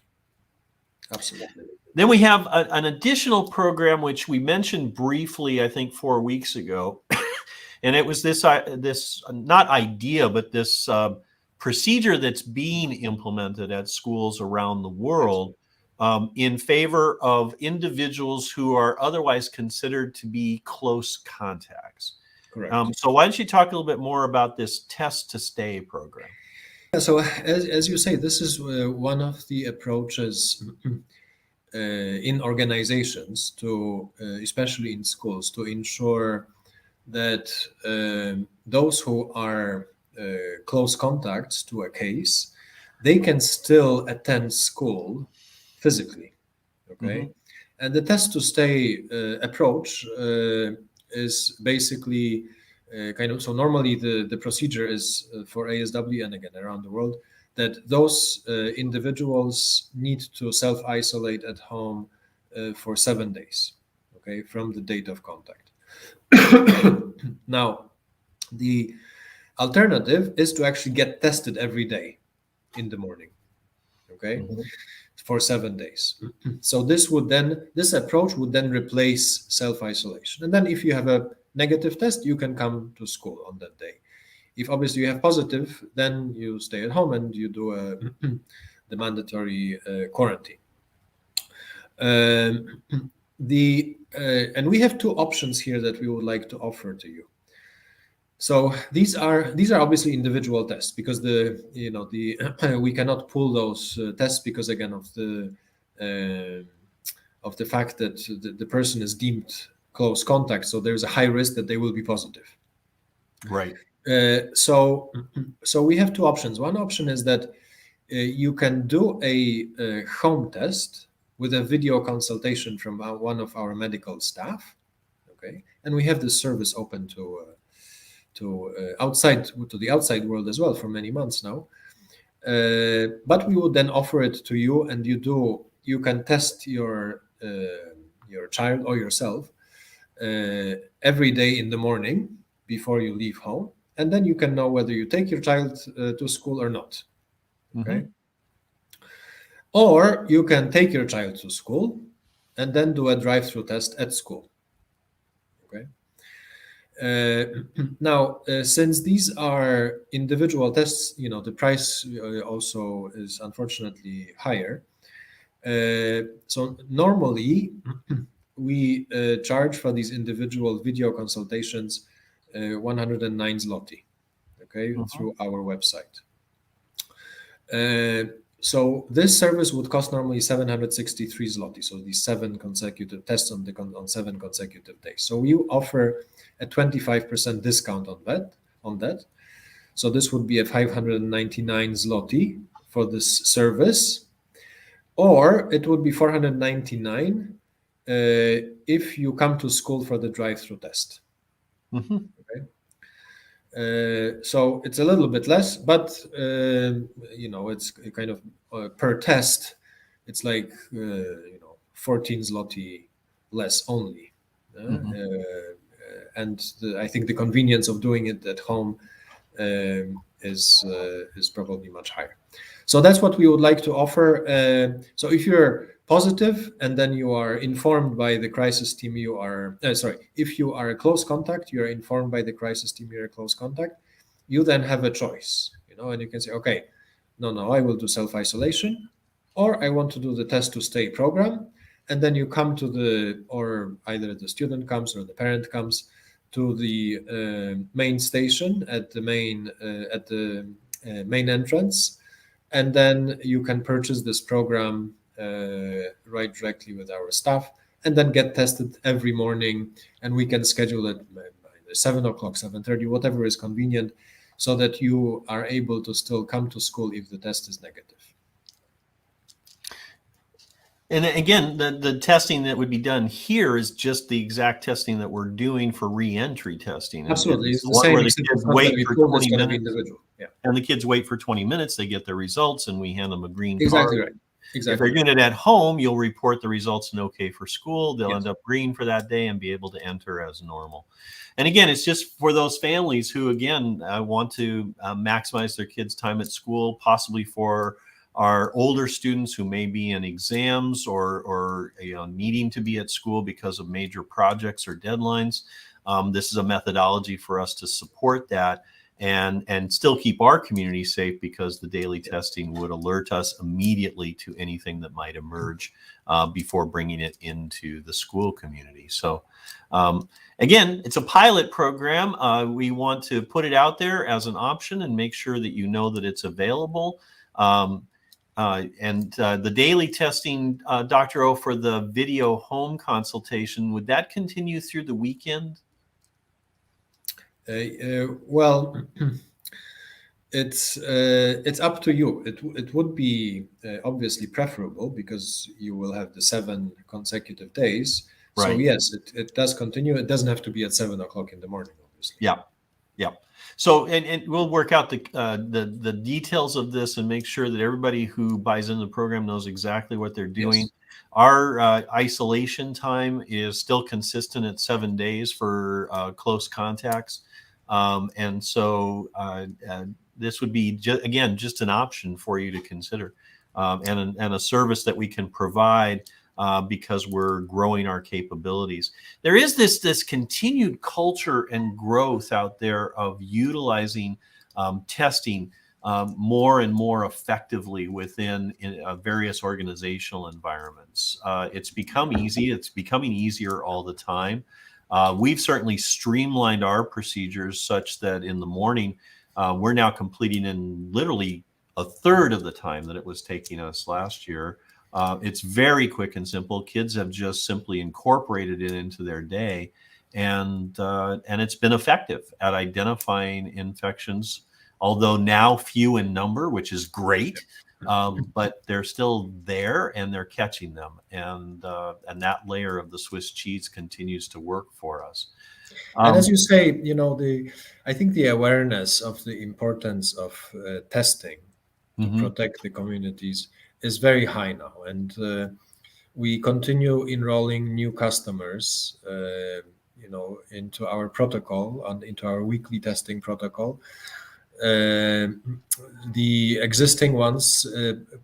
[SPEAKER 5] Absolutely.
[SPEAKER 1] Then we have an additional program which we mentioned briefly, I think 4 weeks ago, and it was this not idea, but this procedure that's being implemented at schools around the world in favor of individuals who are otherwise considered to be close contacts.
[SPEAKER 5] Correct.
[SPEAKER 1] So why don't you talk a little bit more about this Test to Stay program?
[SPEAKER 5] So as you say, this is one of the approaches in organizations to, especially in schools, to ensure that those who are close contacts to a case, they can still attend school physically. Okay, and the Test to Stay approach is basically so normally the procedure is for ASW and again around the world that those individuals need to self-isolate at home for 7 days, okay, from the date of contact. Now, the alternative is to actually get tested every day in the morning, okay, for 7 days. So this approach would then replace self-isolation. And then if you have a negative test, you can come to school on that day. If obviously you have positive, then you stay at home and you do the mandatory quarantine. And we have two options here that we would like to offer to you. So these are obviously individual tests because we cannot pull those tests because again of the fact that the person is deemed close contact, so there's a high risk that they will be positive.
[SPEAKER 1] Right.
[SPEAKER 5] So we have two options. One option is that you can do a home test with a video consultation from one of our medical staff, okay, and we have this service open to the outside world as well for many months now. But we would then offer it to you, and you can test your child or yourself every day in the morning before you leave home, and then you can know whether you take your child to school or not. Okay. Or you can take your child to school, and then do a drive-through test at school. Okay. Now, since these are individual tests, the price also is unfortunately higher. So normally we charge for these individual video consultations 109 zloty, okay, through our website. So this service would cost normally 763 zloty. So these 7 consecutive tests on 7 consecutive days. So we offer a 25% discount on that. So this would be a 599 zloty for this service, or it would be 499 if you come to school for the drive-through test.
[SPEAKER 1] Mhm.
[SPEAKER 5] Okay. So it's a little bit less, but it's kind of per test, it's like 14 zloty less only. And I think the convenience of doing it at home is probably much higher. So that's what we would like to offer. So if you're positive and then you are informed by the crisis team, if you are a close contact, you are informed by the crisis team you're a close contact, you then have a choice, and you can say, okay, no, I will do self-isolation, or I want to do the test to stay program. And then you come or either the student comes or the parent comes to the main station at the main entrance. And then you can purchase this program right directly with our staff, and then get tested every morning. And we can schedule it by 7 o'clock, 7:30, whatever is convenient, so that you are able to still come to school if the test is negative.
[SPEAKER 1] And again, the testing that would be done here is just the exact testing that we're doing for re-entry testing.
[SPEAKER 5] Absolutely. It's
[SPEAKER 1] the
[SPEAKER 5] the
[SPEAKER 1] one
[SPEAKER 5] same,
[SPEAKER 1] where the
[SPEAKER 5] except
[SPEAKER 1] kids
[SPEAKER 5] it's not
[SPEAKER 1] wait
[SPEAKER 5] gonna be
[SPEAKER 1] for
[SPEAKER 5] full, it's
[SPEAKER 1] 20
[SPEAKER 5] gonna be
[SPEAKER 1] minutes.
[SPEAKER 5] individual. Yeah.
[SPEAKER 1] And the kids wait for 20 minutes, they get their results, and we hand them a green
[SPEAKER 5] Exactly
[SPEAKER 1] card.
[SPEAKER 5] right.
[SPEAKER 1] If
[SPEAKER 5] Exactly.
[SPEAKER 1] they're doing it at home, you'll report the results and okay for school. They'll
[SPEAKER 5] Yes.
[SPEAKER 1] end up green for that day and be able to enter as normal. And again, it's just for those families who, again, want to maximize their kids' time at school, possibly for our older students who may be in exams or needing to be at school because of major projects or deadlines. This is a methodology for us to support that and still keep our community safe, because the daily testing would alert us immediately to anything that might emerge before bringing it into the school community. So again, it's a pilot program. We want to put it out there as an option and make sure that you know that it's available. The daily testing, Dr. O, for the video home consultation, would that continue through the weekend?
[SPEAKER 5] Well, it's up to you. It would be obviously preferable, because you will have the 7 consecutive days. So
[SPEAKER 1] Right.
[SPEAKER 5] yes, it does continue. It doesn't have to be at 7 o'clock in the morning, obviously.
[SPEAKER 1] Yeah. So, and we'll work out the details of this and make sure that everybody who buys into the program knows exactly what they're doing.
[SPEAKER 5] Yes.
[SPEAKER 1] Our isolation time is still consistent at 7 days for close contacts. And so this would be, just an option for you to consider, and a service that we can provide because we're growing our capabilities. There is this continued culture and growth out there of utilizing testing more and more effectively within various organizational environments. It's become easy. It's becoming easier all the time. We've certainly streamlined our procedures such that in the morning, we're now completing in literally a third of the time that it was taking us last year. It's very quick and simple. Kids have just simply incorporated it into their day, and it's been effective at identifying infections, although now few in number, which is great. But they're still there and they're catching them, and that layer of the Swiss cheese continues to work for us.
[SPEAKER 5] And as you say, I think the awareness of the importance of testing to protect the communities is very high now, and we continue enrolling new customers, into our protocol and into our weekly testing protocol. The existing ones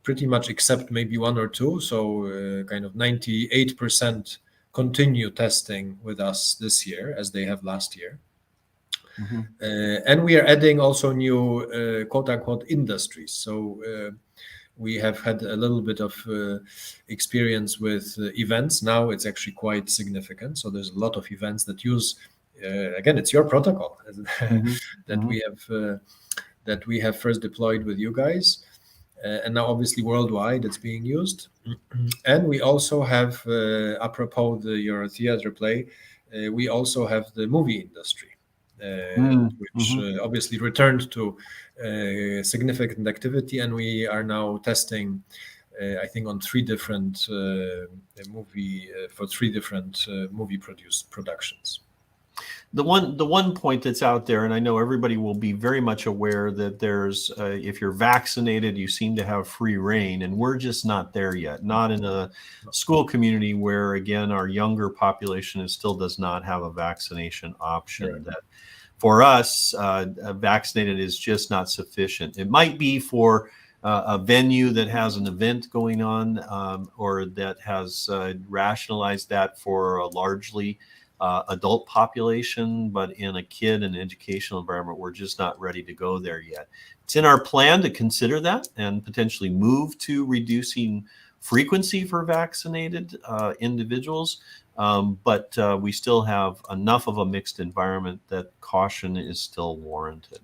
[SPEAKER 5] pretty much except maybe one or two, so kind of 98% continue testing with us this year as they have last year. And we are adding also new quote unquote industries. So we have had a little bit of experience with events. Now it's actually quite significant. So there's a lot of events that use, again, it's your protocol that we have first deployed with you guys. And now obviously worldwide it's being used. And we also have, apropos your theater play, we also have the movie industry. Which obviously returned to significant activity, and we are now testing, I think, on three different movie productions.
[SPEAKER 1] The one point that's out there, and I know everybody will be very much aware that there's, if you're vaccinated, you seem to have free reign, and we're just not there yet. Not in a school community where, again, our younger population still does not have a vaccination option. Right. That for us, vaccinated is just not sufficient. It might be for a venue that has an event going on, or that has rationalized that for a largely adult population, but in a kid and educational environment, we're just not ready to go there yet. It's in our plan to consider that and potentially move to reducing frequency for vaccinated individuals. But we still have enough of a mixed environment that caution is still warranted.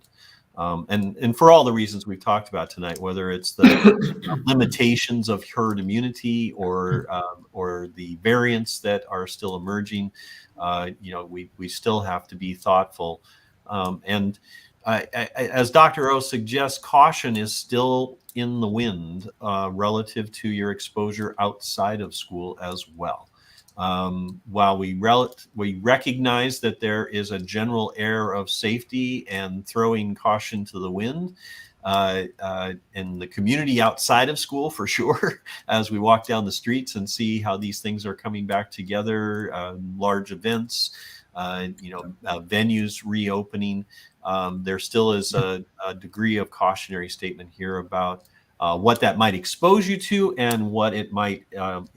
[SPEAKER 1] And for all the reasons we've talked about tonight, whether it's the limitations of herd immunity or the variants that are still emerging, we still have to be thoughtful. And as Dr. O suggests, caution is still in the wind relative to your exposure outside of school as well. While we recognize that there is a general air of safety and throwing caution to the wind in the community outside of school, for sure, as we walk down the streets and see how these things are coming back together, large events, venues reopening, there still is a degree of cautionary statement here about what that might expose you to and what it might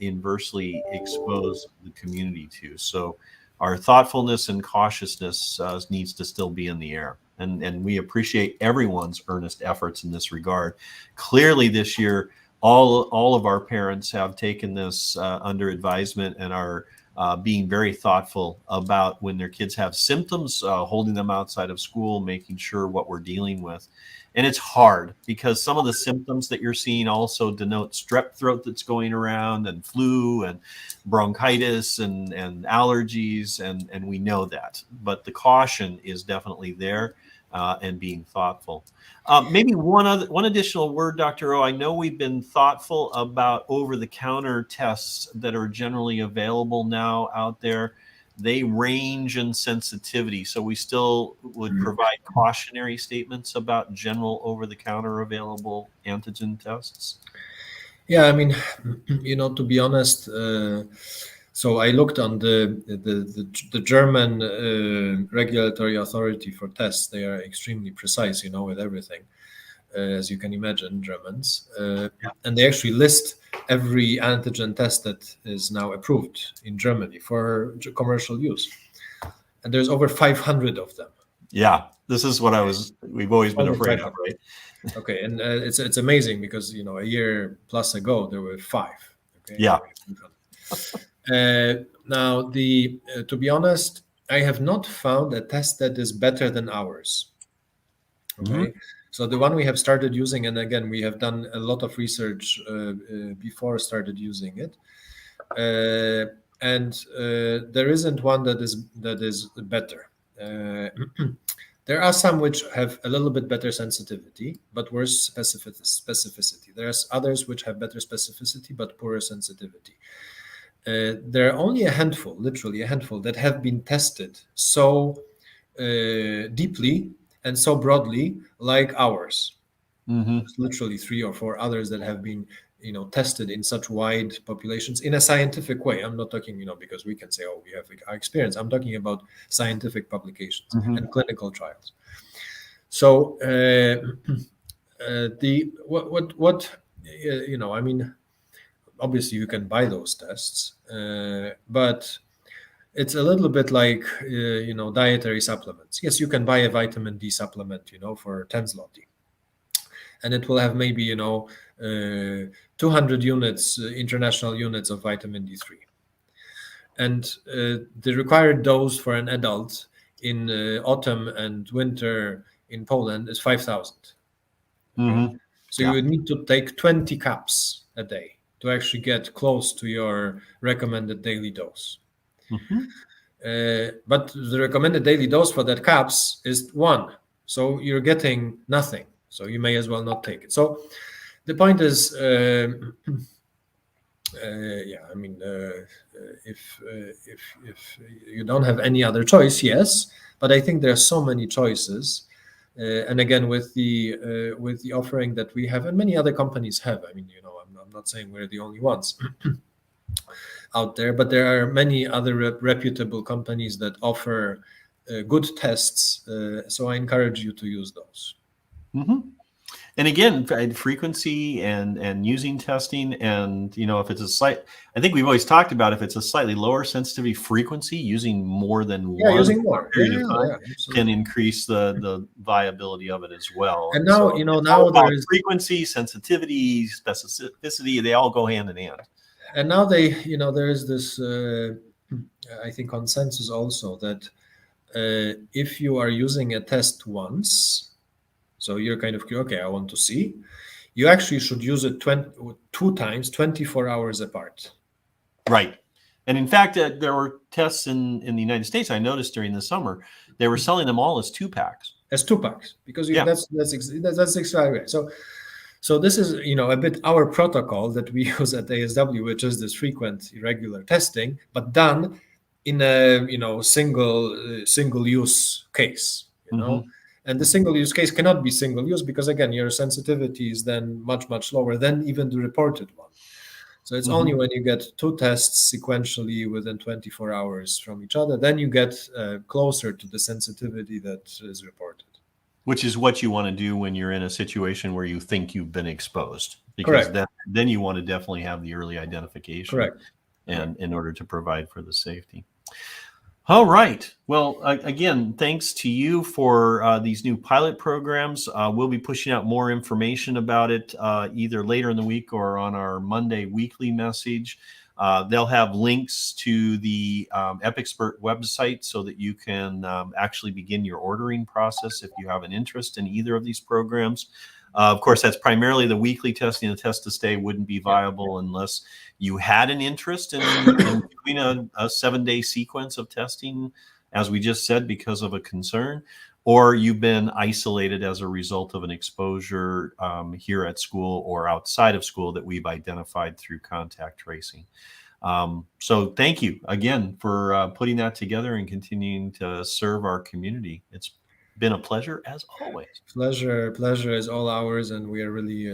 [SPEAKER 1] inversely expose the community to. So our thoughtfulness and cautiousness needs to still be in the air. And we appreciate everyone's earnest efforts in this regard. Clearly this year, all of our parents have taken this under advisement and are being very thoughtful about when their kids have symptoms, holding them outside of school, making sure what we're dealing with. And it's hard because some of the symptoms that you're seeing also denote strep throat that's going around and flu and bronchitis and allergies. And we know that. But the caution is definitely there and being thoughtful. Maybe one additional word, Dr. O. I know we've been thoughtful about over-the-counter tests that are generally available now out there. They range in sensitivity, so we still would provide cautionary statements about general over-the-counter available antigen tests.
[SPEAKER 5] Yeah, I mean, to be honest, so I looked on the German regulatory authority for tests. They are extremely precise, with everything, as you can imagine, Germans. And they actually list every antigen test that is now approved in Germany for commercial use. And there's over 500 of them.
[SPEAKER 1] Yeah, this is what we've always been afraid of, right?
[SPEAKER 5] Okay, and it's amazing because, a year plus ago, there were 5. Okay?
[SPEAKER 1] Yeah.
[SPEAKER 5] Now, to be honest, I have not found a test that is better than ours. Okay. Mm-hmm. So the one we have started using, and again, we have done a lot of research before started using it, and there isn't one that is better. There are some which have a little bit better sensitivity, but worse specificity. There's others which have better specificity, but poorer sensitivity. There are only a handful, literally a handful, that have been tested so deeply and so broadly like ours. Mm-hmm. There's literally 3 or 4 others that have been, tested in such wide populations in a scientific way. I'm not talking, because we can say, oh, we have our experience. I'm talking about scientific publications and clinical trials. So the what I mean, obviously you can buy those tests, but it's a little bit like dietary supplements. Yes, you can buy a vitamin D supplement, for 10 zloty, and it will have maybe 200 units, international units of vitamin D3, and the required dose for an adult in autumn and winter in Poland is 5,000.
[SPEAKER 1] Mhm.
[SPEAKER 5] So
[SPEAKER 1] Yeah.
[SPEAKER 5] you would need to take 20 cups a day to actually get close to your recommended daily dose.
[SPEAKER 1] Mhm.
[SPEAKER 5] But the recommended daily dose for that cups is 1. So you're getting nothing. So you may as well not take it. So the point is, if you don't have any other choice, yes. But I think there are so many choices. And again, with the offering that we have, and many other companies have. I mean, I'm not saying we're the only ones out there, but there are many other reputable companies that offer good tests. So I encourage you to use those.
[SPEAKER 1] Mhm. And again, frequency and using testing, and if it's I think we've always talked about, if it's a slightly lower sensitivity frequency, using more than one
[SPEAKER 5] Using more
[SPEAKER 1] period of time
[SPEAKER 5] absolutely.
[SPEAKER 1] can increase the viability of it as well.
[SPEAKER 5] And now,
[SPEAKER 1] so
[SPEAKER 5] now
[SPEAKER 1] it's all about
[SPEAKER 5] there is
[SPEAKER 1] frequency, sensitivity, specificity. They all go hand in hand.
[SPEAKER 5] And now there is this I think consensus also that if you are using a test once, so you're kind of okay, I want to see, you actually should use it 2 times, 24 hours apart.
[SPEAKER 1] Right. And in fact, there were tests in the United States, I noticed during the summer, they were selling them all as 2-packs.
[SPEAKER 5] As 2-packs, because
[SPEAKER 1] Yeah.
[SPEAKER 5] that's exactly right. So this is a bit our protocol that we use at ASW, which is this frequent irregular testing, but done in a single use case. And the single use case cannot be single use because again your sensitivity is then much lower than even the reported one. So it's only when you get 2 tests sequentially within 24 hours from each other, then you get closer to the sensitivity that is reported.
[SPEAKER 1] Which is what you want to do when you're in a situation where you think you've been exposed, because then you want to definitely have the early identification.
[SPEAKER 5] Correct.
[SPEAKER 1] And in order to provide for the safety. All right. Well, again, thanks to you for these new pilot programs. We'll be pushing out more information about it either later in the week or on our Monday weekly message. They'll have links to the EPIXPERT website so that you can actually begin your ordering process if you have an interest in either of these programs. Of course, that's primarily the weekly testing. The test to stay wouldn't be viable unless you had an interest in doing a 7-day sequence of testing, as we just said, because of a concern, or you've been isolated as a result of an exposure here at school or outside of school that we've identified through contact tracing. So thank you again for putting that together and continuing to serve our community. It's been a pleasure as always.
[SPEAKER 5] Pleasure is all ours, and we are really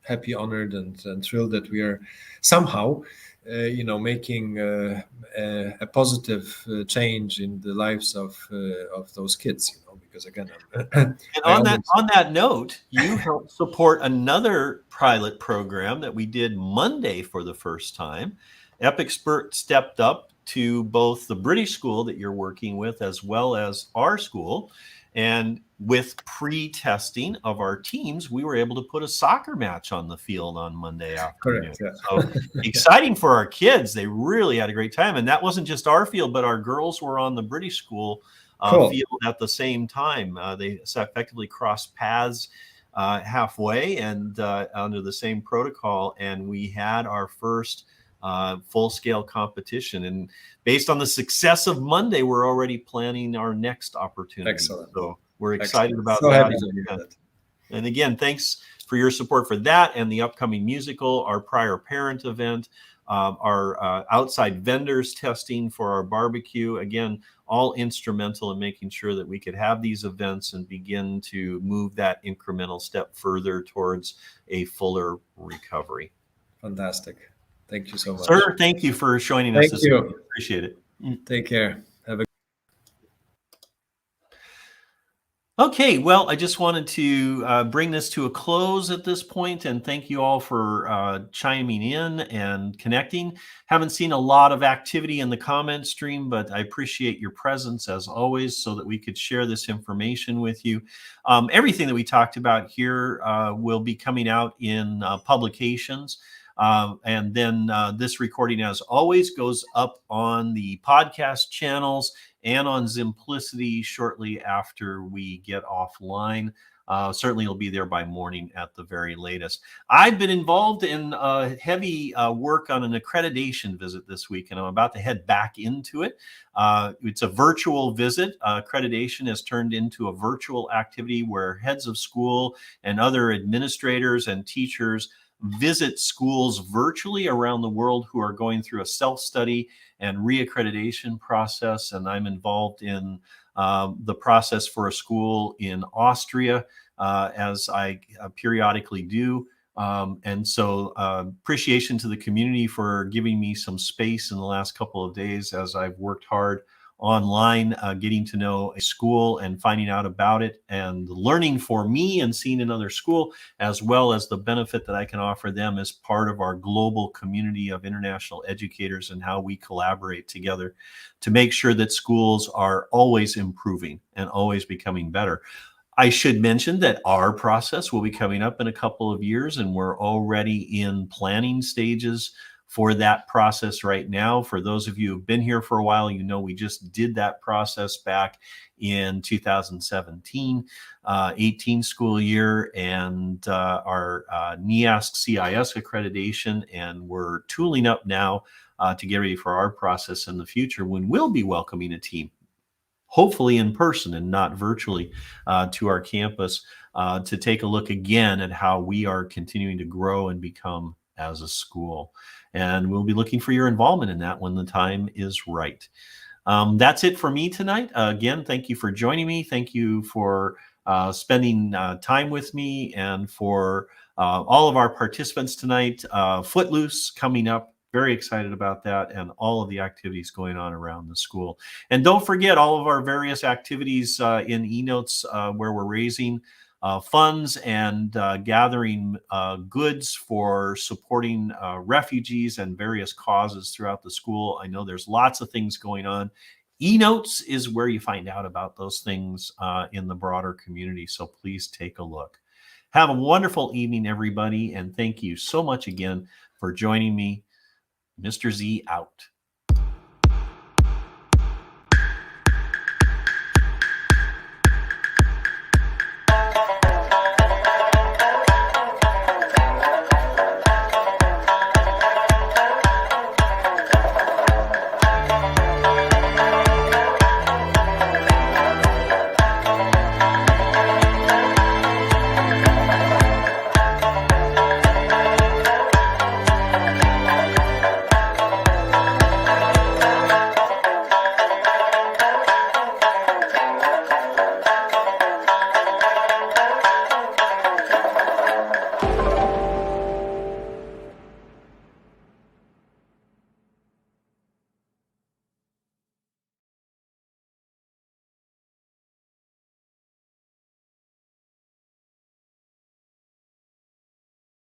[SPEAKER 5] happy, honored, and thrilled that we are somehow making a positive change in the lives of those kids, because again
[SPEAKER 1] and on that note, you helped support another pilot program that we did Monday for the first time. EPIXPERT stepped up to both the British school that you're working with as well as our school. And with pre-testing of our teams, we were able to put a soccer match on the field on Monday afternoon.
[SPEAKER 5] Correct, yeah.
[SPEAKER 1] So exciting for our kids. They really had a great time. And that wasn't just our field, but our girls were on the British school
[SPEAKER 5] Cool.
[SPEAKER 1] field at the same time. They effectively crossed paths halfway and under the same protocol. And we had our first full-scale competition, and based on the success of Monday, we're already planning our next opportunity.
[SPEAKER 5] Excellent.
[SPEAKER 1] So we're excited about
[SPEAKER 5] So
[SPEAKER 1] that.
[SPEAKER 5] happy to hear that.
[SPEAKER 1] And again, thanks for your support for that and the upcoming musical, our prior parent event, our outside vendors testing for our barbecue. Again, all instrumental in making sure that we could have these events and begin to move that incremental step further towards a fuller recovery.
[SPEAKER 5] Fantastic. Thank you so much.
[SPEAKER 1] Sir, thank you for joining us.
[SPEAKER 5] Thank you.
[SPEAKER 1] Appreciate it.
[SPEAKER 5] Take care. Have a
[SPEAKER 1] Okay, well, I just wanted to bring this to a close at this point, and thank you all for chiming in and connecting. Haven't seen a lot of activity in the comment stream, but I appreciate your presence as always so that we could share this information with you. Everything that we talked about here will be coming out in publications. And then this recording, as always, goes up on the podcast channels and on Zimplicity shortly after we get offline. Certainly it'll be there by morning at the very latest. I've been involved in heavy work on an accreditation visit this week, and I'm about to head back into it. It's a virtual visit. Accreditation has turned into a virtual activity where heads of school and other administrators and teachers visit schools virtually around the world who are going through a self-study and reaccreditation process. And I'm involved in the process for a school in Austria, as I periodically do. And so appreciation to the community for giving me some space in the last couple of days as I've worked hard online, getting to know a school and finding out about it and learning for me and seeing another school, as well as the benefit that I can offer them as part of our global community of international educators and how we collaborate together to make sure that schools are always improving and always becoming better. I should mention that our process will be coming up in a couple of years, and we're already in planning stages for that process right now. For those of you who've been here for a while, you know we just did that process back in 2017, 18 school year, and our NEASC CIS accreditation, and we're tooling up now to get ready for our process in the future when we'll be welcoming a team, hopefully in person and not virtually, to our campus to take a look again at how we are continuing to grow and become as a school. And we'll be looking for your involvement in that when the time is right. That's it for me tonight. Again, thank you for joining me. Thank you for spending time with me, and for all of our participants tonight. Footloose coming up. Very excited about that and all of the activities going on around the school. And don't forget all of our various activities in eNotes where we're raising funds and gathering goods for supporting refugees and various causes throughout the school. I know there's lots of things going on. eNotes is where you find out about those things in the broader community, so please take a look. Have a wonderful evening, everybody, and thank you so much again for joining me. Mr. Z out.